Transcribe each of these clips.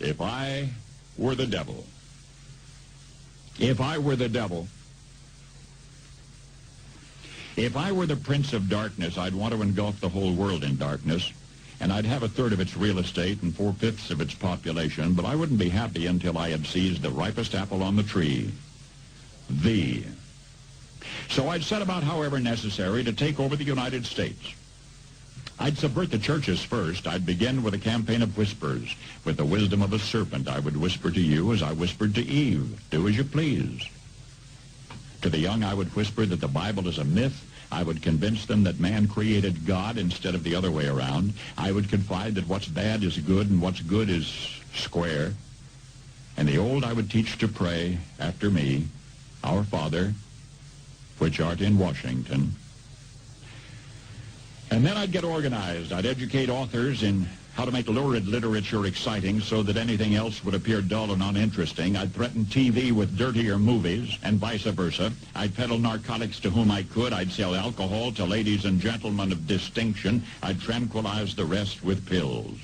If I were the devil. If I were the devil. If I were the prince of darkness, I'd want to engulf the whole world in darkness, and I'd have a third of its real estate and 4/5 of its population, but I wouldn't be happy until I had seized the ripest apple on the tree. So I'd set about, however necessary, to take over the United States. I'd subvert the churches first. I'd begin with a campaign of whispers. With the wisdom of a serpent, I would whisper to you as I whispered to Eve, do as you please. To the young, I would whisper that the Bible is a myth. I would convince them that man created God instead of the other way around. I would confide that what's bad is good and what's good is square. And the old I would teach to pray after me, Our Father, which art in Washington. And then I'd get organized. I'd educate authors in how to make lurid literature exciting so that anything else would appear dull and uninteresting. I'd threaten TV with dirtier movies and vice versa. I'd peddle narcotics to whom I could. I'd sell alcohol to ladies and gentlemen of distinction. I'd tranquilize the rest with pills.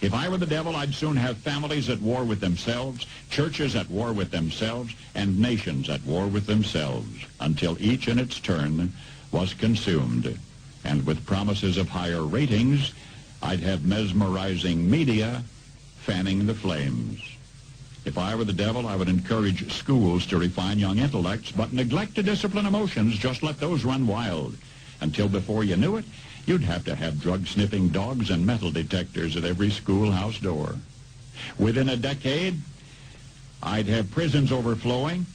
If I were the devil, I'd soon have families at war with themselves, churches at war with themselves, and nations at war with themselves, until each in its turn was consumed. And with promises of higher ratings, I'd have mesmerizing media fanning the flames. If I were the devil, I would encourage schools to refine young intellects, but neglect to discipline emotions. Just let those run wild. Until before you knew it, you'd have to have drug-sniffing dogs and metal detectors at every schoolhouse door. Within a decade, I'd have prisons overflowing.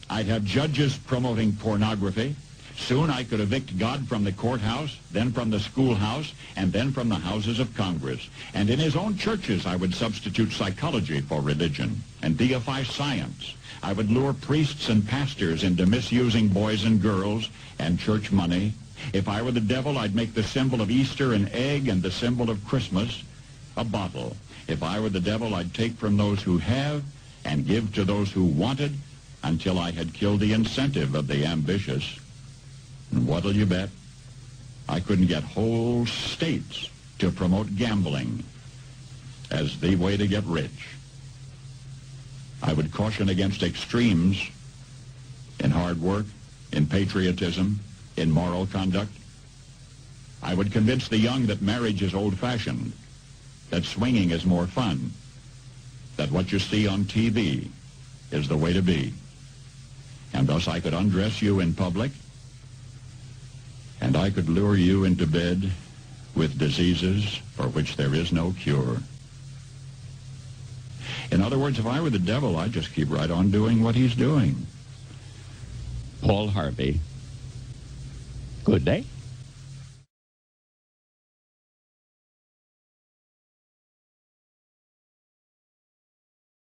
I'd have judges promoting pornography. Soon I could evict God from the courthouse, then from the schoolhouse, and then from the houses of Congress. And in his own churches, I would substitute psychology for religion and deify science. I would lure priests and pastors into misusing boys and girls and church money. If I were the devil, I'd make the symbol of Easter an egg and the symbol of Christmas a bottle. If I were the devil, I'd take from those who have and give to those who wanted until I had killed the incentive of the ambitious. And what'll you bet? I couldn't get whole states to promote gambling as the way to get rich. I would caution against extremes in hard work, in patriotism, in moral conduct. I would convince the young that marriage is old-fashioned, that swinging is more fun, that what you see on TV is the way to be. And thus I could undress you in public, and I could lure you into bed with diseases for which there is no cure. In other words, if I were the devil, I'd just keep right on doing what he's doing. Paul Harvey. Good day.